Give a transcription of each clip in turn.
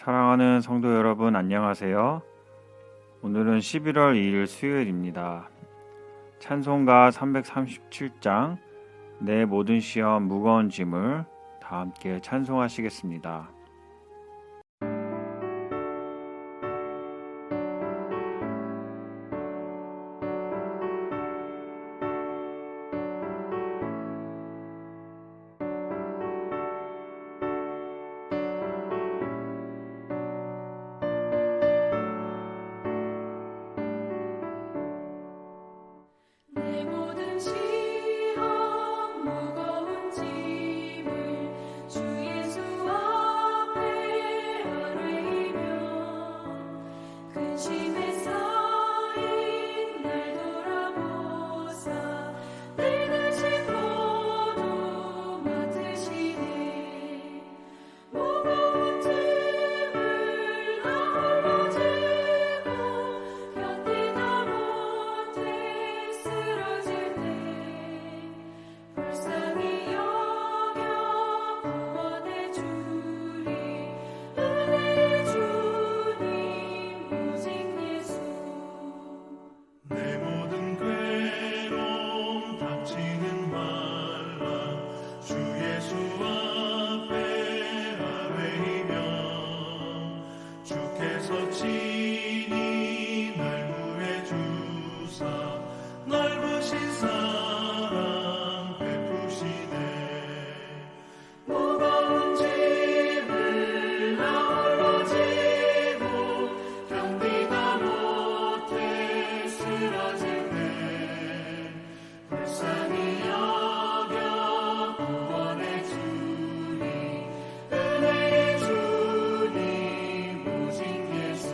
사랑하는 성도 여러분, 안녕하세요. 오늘은 11월 2일 수요일입니다. 찬송가 337장 내 모든 시험 무거운 짐을 다 함께 찬송하시겠습니다. 내 모든 시험 무거운 짐을 주 예수 앞에 아뢰이며 근심에 쌓인 날 돌아보사 내 근심 모두 맡으시네 무거운 짐을 나 홀로 지고 견디다 못해 쓰러질 때 불쌍히 여겨 구원해 주리 은혜의 주님 오직 예수 내 모든 괴로움 닥치는 말라 주 예수 앞에 아뢰이며 주께서 친히 날 구해 주사 넓으신 사랑 베푸시네 무거운 짐을 나 홀로 지고 견디다 못해 쓰러질 때 불쌍히 여겨 구원해 주리 은혜의 주님 오직 예수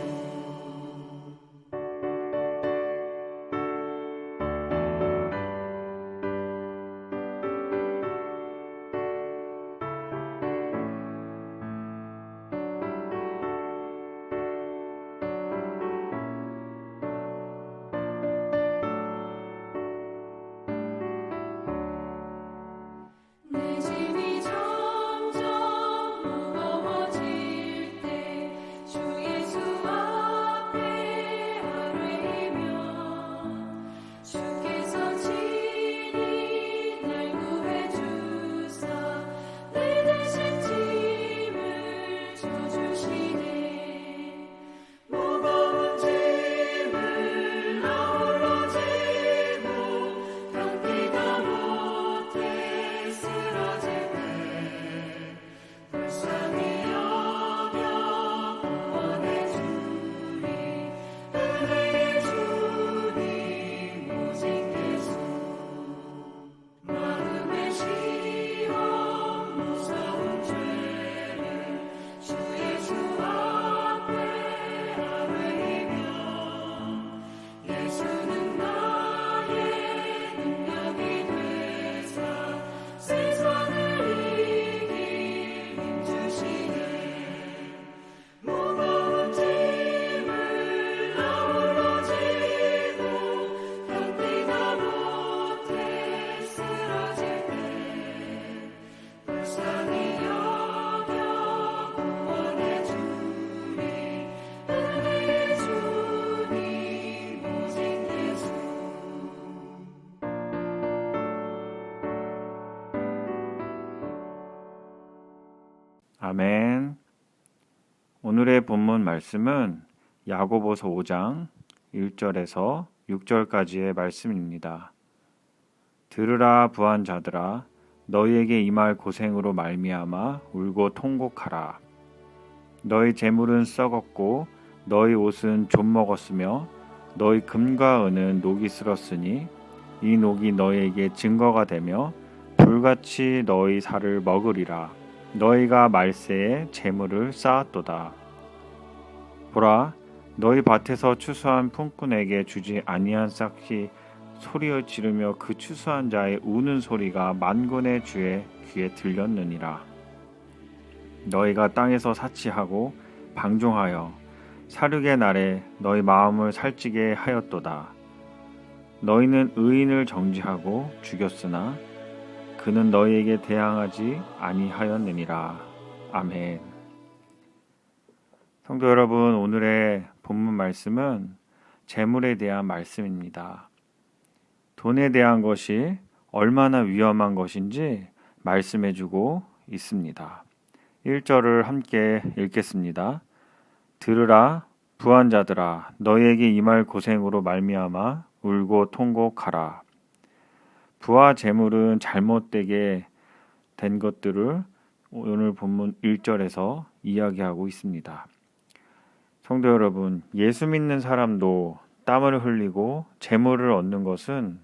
내 짐이 점점 무거워질 때 주 예수 앞에 아뢰이며 주께서 친히 날 구해 주사 내 대신 짐을 져주시네 무거운 짐을 나 홀로 지고 견디다 못해 쓰러질 때 불쌍히 여겨 구원해 주리 은혜의 주님 오직 예수 마음의 시험 무서운 죄를 주 예수 앞에 아뢰이며 예수는 나의 능력이 되사 세상을 이길 힘 주시네 무거운 짐을 나 홀로 지고 견디다 못해 쓰러질 때 불쌍히 여겨 구원해 주리 은혜의 주님 오직 예수 아멘. 오늘의 본문 말씀은 야고보서 5장 1절에서 6절까지의 말씀입니다. 들으라 부한 자들아 너희에게 임할 고생으로 말미암아 울고 통곡하라. 너희 재물은 썩었고 너희 옷은 좀 먹었으며 너희 금과 은은 녹이 슬었으니 이 녹이 너희에게 증거가 되며 불같이 너희 살을 먹으리라. 너희가 말세에 재물을 쌓았도다. 보라, 너희 밭에서 추수한 품꾼에게 주지 아니한 싹이 소리를 지르며 그 추수한 자의 우는 소리가 만군의 주의 귀에 들렸느니라. 너희가 땅에서 사치하고 방종하여 사륙의 날에 너희 마음을 살찌게 하였도다. 너희는 의인을 정죄하고 죽였으나 그는 너희에게 대항하지 아니하였느니라. 아멘. 성도 여러분, 오늘의 본문 말씀은 재물에 대한 말씀입니다. 돈에 대한 것이 얼마나 위험한 것인지 말씀해주고 있습니다. 1절을 함께 읽겠습니다. 들으라 부한 자들아 너희에게 임할 고생으로 말미암아 울고 통곡하라. 부와 재물은 잘못되게 된 것들을 오늘 본문 1절에서 이야기하고 있습니다. 성도 여러분, 예수 믿는 사람도 땀을 흘리고 재물을 얻는 것은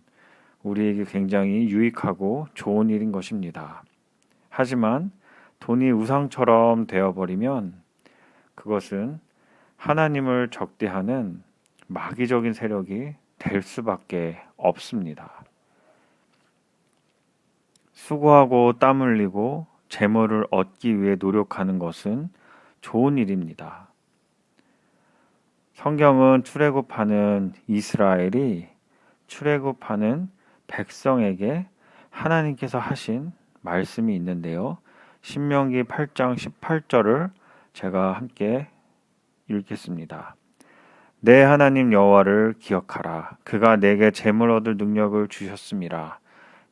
우리에게 굉장히 유익하고 좋은 일인 것입니다. 하지만 돈이 우상처럼 되어버리면 그것은 하나님을 적대하는 마귀적인 세력이 될 수밖에 없습니다. 수고하고 땀 흘리고 재물을 얻기 위해 노력하는 것은 좋은 일입니다. 성경은 출애굽하는 이스라엘이 출애굽하는 백성에게 하나님께서 하신 말씀이 있는데요. 신명기 8장 18절을 제가 함께 읽겠습니다. 내 하나님 여호와를 기억하라. 그가 내게 재물 얻을 능력을 주셨음이라.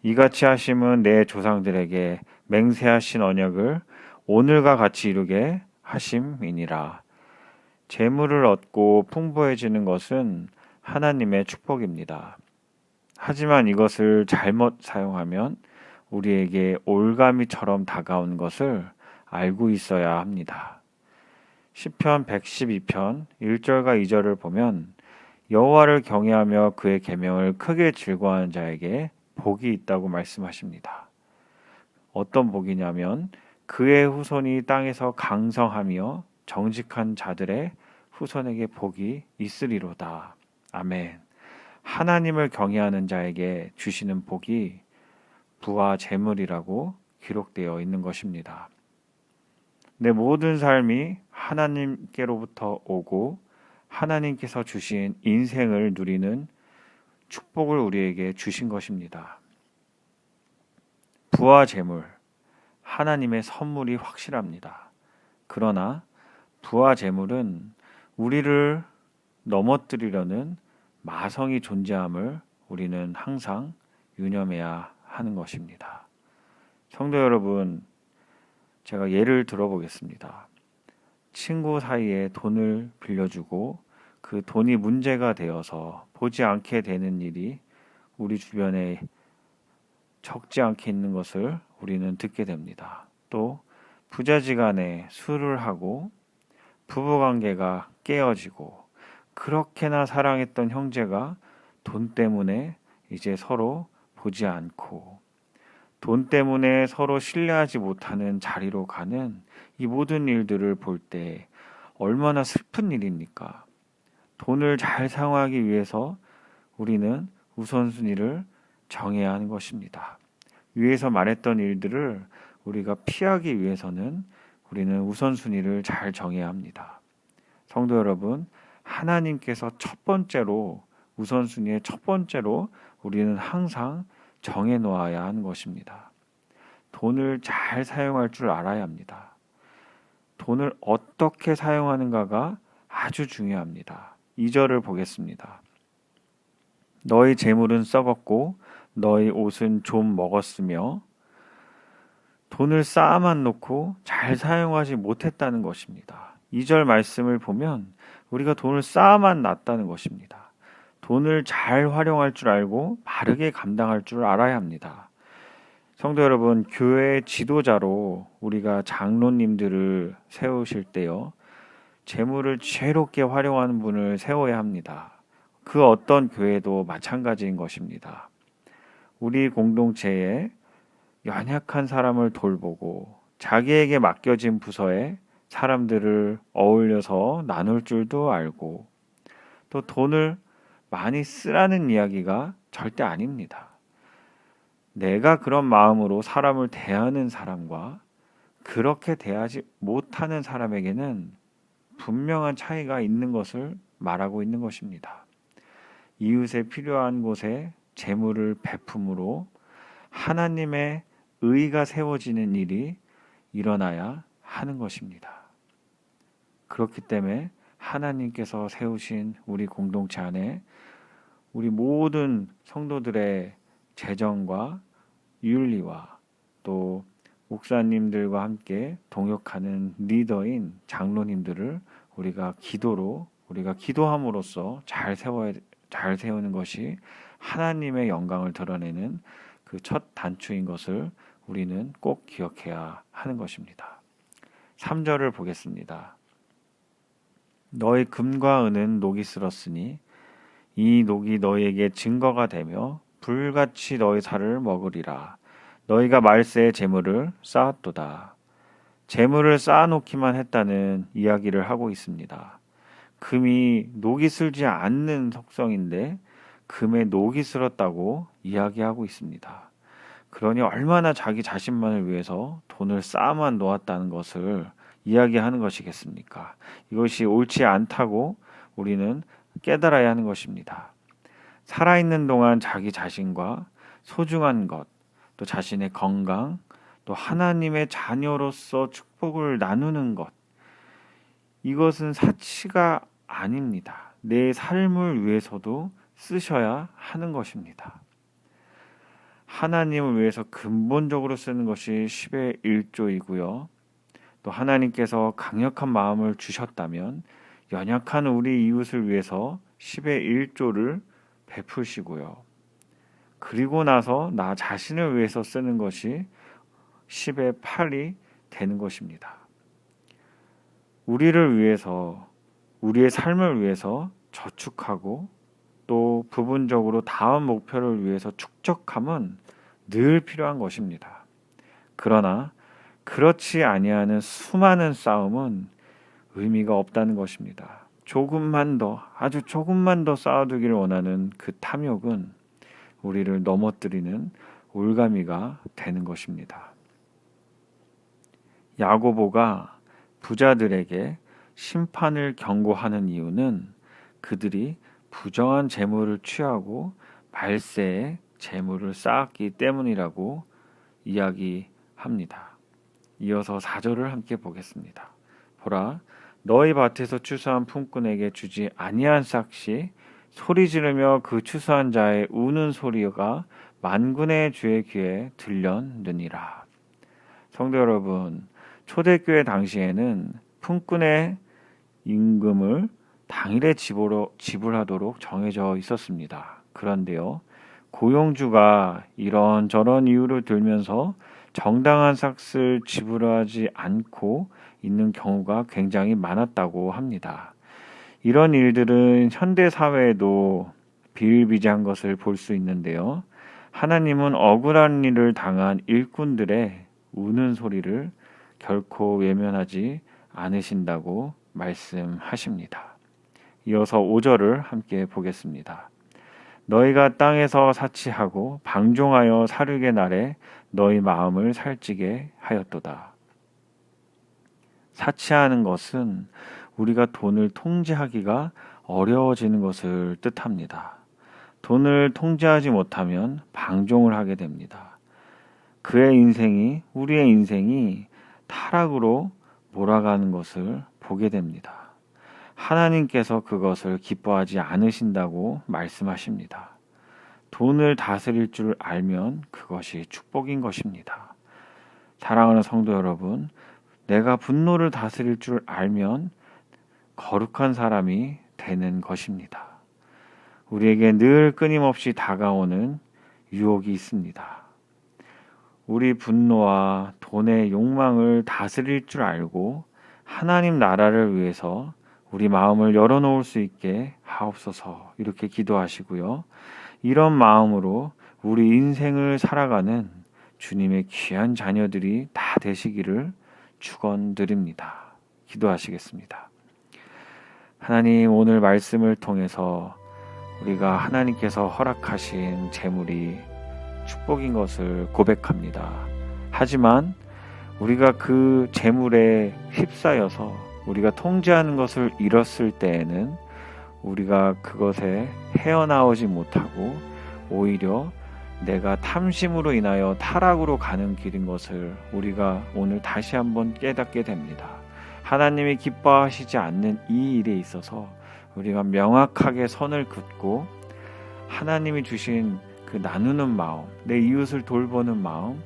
이같이 하심은 내 조상들에게 맹세하신 언약을 오늘과 같이 이루게 하심이니라. 재물을 얻고 풍부해지는 것은 하나님의 축복입니다. 하지만 이것을 잘못 사용하면 우리에게 올가미처럼 다가오는 것을 알고 있어야 합니다. 시편 112편 1절과 2절을 보면 여호와를 경외하며 그의 계명을 크게 즐거워하는 자에게 복이 있다고 말씀하십니다. 어떤 복이냐면 그의 후손이 땅에서 강성하며 정직한 자들의 후손에게 복이 있으리로다. 아멘. 하나님을 경외하는 자에게 주시는 복이 부와 재물이라고 기록되어 있는 것입니다. 내 모든 삶이 하나님께로부터 오고 하나님께서 주신 인생을 누리는 축복을 우리에게 주신 것입니다. 부와 재물, 하나님의 선물이 확실합니다. 그러나 부와 재물은 우리를 넘어뜨리려는 마성이 존재함을 우리는 항상 유념해야 하는 것입니다. 성도 여러분, 제가 예를 들어보겠습니다. 친구 사이에 돈을 빌려주고 그 돈이 문제가 되어서 보지 않게 되는 일이 우리 주변에 적지 않게 있는 것을 우리는 듣게 됩니다. 또 부자지간에 술을 하고 부부관계가 깨어지고 그렇게나 사랑했던 형제가 돈 때문에 이제 서로 보지 않고 돈 때문에 서로 신뢰하지 못하는 자리로 가는 이 모든 일들을 볼 때 얼마나 슬픈 일입니까? 돈을 잘 사용하기 위해서 우리는 우선순위를 정해야 하는 것입니다. 위에서 말했던 일들을 우리가 피하기 위해서는 우리는 우선순위를 잘 정해야 합니다. 성도 여러분, 하나님께서 첫 번째로 우선순위의 첫 번째로 우리는 항상 정해 놓아야 하는 것입니다. 돈을 잘 사용할 줄 알아야 합니다. 돈을 어떻게 사용하는가가 아주 중요합니다. 2절을 보겠습니다. 너희 재물은 썩었고 너희 옷은 좀 먹었으며 돈을 쌓아만 놓고 잘 사용하지 못했다는 것입니다. 2절 말씀을 보면 우리가 돈을 쌓아만 놨다는 것입니다. 돈을 잘 활용할 줄 알고 바르게 감당할 줄 알아야 합니다. 성도 여러분, 교회의 지도자로 우리가 장로님들을 세우실 때요, 재물을 지혜롭게 활용하는 분을 세워야 합니다. 그 어떤 교회도 마찬가지인 것입니다. 우리 공동체에 연약한 사람을 돌보고 자기에게 맡겨진 부서에 사람들을 어울려서 나눌 줄도 알고 또 돈을 많이 쓰라는 이야기가 절대 아닙니다. 내가 그런 마음으로 사람을 대하는 사람과 그렇게 대하지 못하는 사람에게는 분명한 차이가 있는 것을 말하고 있는 것입니다. 이웃에 필요한 곳에 재물을 베품으로 하나님의 의가 세워지는 일이 일어나야 하는 것입니다. 그렇기 때문에 하나님께서 세우신 우리 공동체 안에 우리 모든 성도들의 재정과 윤리와 또 목사님들과 함께 동역하는 리더인 장로님들을 우리가 기도함으로써 잘 세우는 것이 하나님의 영광을 드러내는 그 첫 단추인 것을 우리는 꼭 기억해야 하는 것입니다. 3절을 보겠습니다. 너희 금과 은은 녹이 쓸었으니 이 녹이 너희에게 증거가 되며 불같이 너희 살을 먹으리라. 너희가 말세에 재물을 쌓았도다. 재물을 쌓아놓기만 했다는 이야기를 하고 있습니다. 금이 녹이 슬지 않는 속성인데 금에 녹이 슬었다고 이야기하고 있습니다. 그러니 얼마나 자기 자신만을 위해서 돈을 쌓아만 놓았다는 것을 이야기하는 것이겠습니까? 이것이 옳지 않다고 우리는 깨달아야 하는 것입니다. 살아있는 동안 자기 자신과 소중한 것, 또 자신의 건강, 또 하나님의 자녀로서 축복을 나누는 것, 이것은 사치가 아닙니다. 내 삶을 위해서도 쓰셔야 하는 것입니다. 하나님을 위해서 근본적으로 쓰는 것이 10의 1조이고요. 또 하나님께서 강력한 마음을 주셨다면 연약한 우리 이웃을 위해서 10의 1조를 베푸시고요. 그리고 나서 나 자신을 위해서 쓰는 것이 10의 8이 되는 것입니다. 우리를 위해서, 우리의 삶을 위해서 저축하고 또 부분적으로 다음 목표를 위해서 축적함은 늘 필요한 것입니다. 그러나 그렇지 아니하는 수많은 싸움은 의미가 없다는 것입니다. 조금만 더, 아주 조금만 더 쌓아두기를 원하는 그 탐욕은 우리를 넘어뜨리는 올가미가 되는 것입니다. 야고보가 부자들에게 심판을 경고하는 이유는 그들이 부정한 재물을 취하고 말세에 재물을 쌓았기 때문이라고 이야기합니다. 이어서 4절을 함께 보겠습니다. 보라, 너희 밭에서 추수한 품꾼에게 주지 아니한 싹시 소리 지르며 그 추수한 자의 우는 소리가 만군의 주의 귀에 들렸느니라. 성도 여러분, 초대교회 당시에는 품꾼의 임금을 당일에 지불하도록 정해져 있었습니다. 그런데요, 고용주가 이런저런 이유를 들면서 정당한 삭을 지불하지 않고 있는 경우가 굉장히 많았다고 합니다. 이런 일들은 현대 사회에도 비일비재한 것을 볼 수 있는데요. 하나님은 억울한 일을 당한 일꾼들의 우는 소리를 결코 외면하지 않으신다고 말씀하십니다. 이어서 5절을 함께 보겠습니다. 너희가 땅에서 사치하고 방종하여 살육의 날에 너희 마음을 살찌게 하였도다. 사치하는 것은 우리가 돈을 통제하기가 어려워지는 것을 뜻합니다. 돈을 통제하지 못하면 방종을 하게 됩니다. 우리의 인생이 타락으로 몰아가는 것을 보게 됩니다. 하나님께서 그것을 기뻐하지 않으신다고 말씀하십니다. 돈을 다스릴 줄 알면 그것이 축복인 것입니다. 사랑하는 성도 여러분, 내가 분노를 다스릴 줄 알면 거룩한 사람이 되는 것입니다. 우리에게 늘 끊임없이 다가오는 유혹이 있습니다. 우리 분노와 돈의 욕망을 다스릴 줄 알고 하나님 나라를 위해서 우리 마음을 열어놓을 수 있게 하옵소서, 이렇게 기도하시고요. 이런 마음으로 우리 인생을 살아가는 주님의 귀한 자녀들이 다 되시기를 축원드립니다. 기도하시겠습니다. 하나님, 오늘 말씀을 통해서 우리가 하나님께서 허락하신 재물이 축복인 것을 고백합니다. 하지만 우리가 그 재물에 휩싸여서 우리가 통제하는 것을 잃었을 때에는 우리가 그것에 헤어나오지 못하고 오히려 내가 탐심으로 인하여 타락으로 가는 길인 것을 우리가 오늘 다시 한번 깨닫게 됩니다. 하나님이 기뻐하시지 않는 이 일에 있어서 우리가 명확하게 선을 긋고 하나님이 주신 그 나누는 마음, 내 이웃을 돌보는 마음,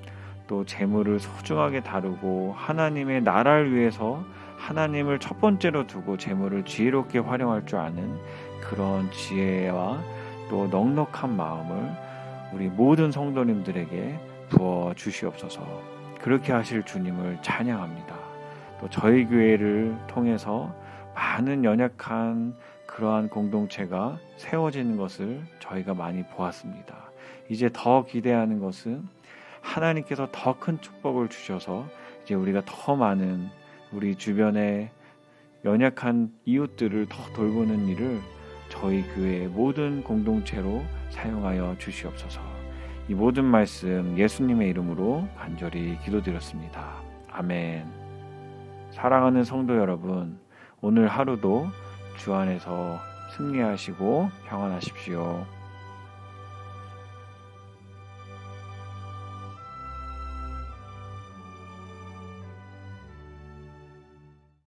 또 재물을 소중하게 다루고 하나님의 나라를 위해서 하나님을 첫 번째로 두고 재물을 지혜롭게 활용할 줄 아는 그런 지혜와 또 넉넉한 마음을 우리 모든 성도님들에게 부어 주시옵소서. 그렇게 하실 주님을 찬양합니다. 또 저희 교회를 통해서 많은 연약한 그러한 공동체가 세워지는 것을 저희가 많이 보았습니다. 이제 더 기대하는 것은 하나님께서 더 큰 축복을 주셔서 이제 우리가 더 많은 우리 주변의 연약한 이웃들을 더 돌보는 일을 저희 교회의 모든 공동체로 사용하여 주시옵소서. 이 모든 말씀 예수님의 이름으로 간절히 기도드렸습니다. 아멘. 사랑하는 성도 여러분, 오늘 하루도 주 안에서 승리하시고 평안하십시오.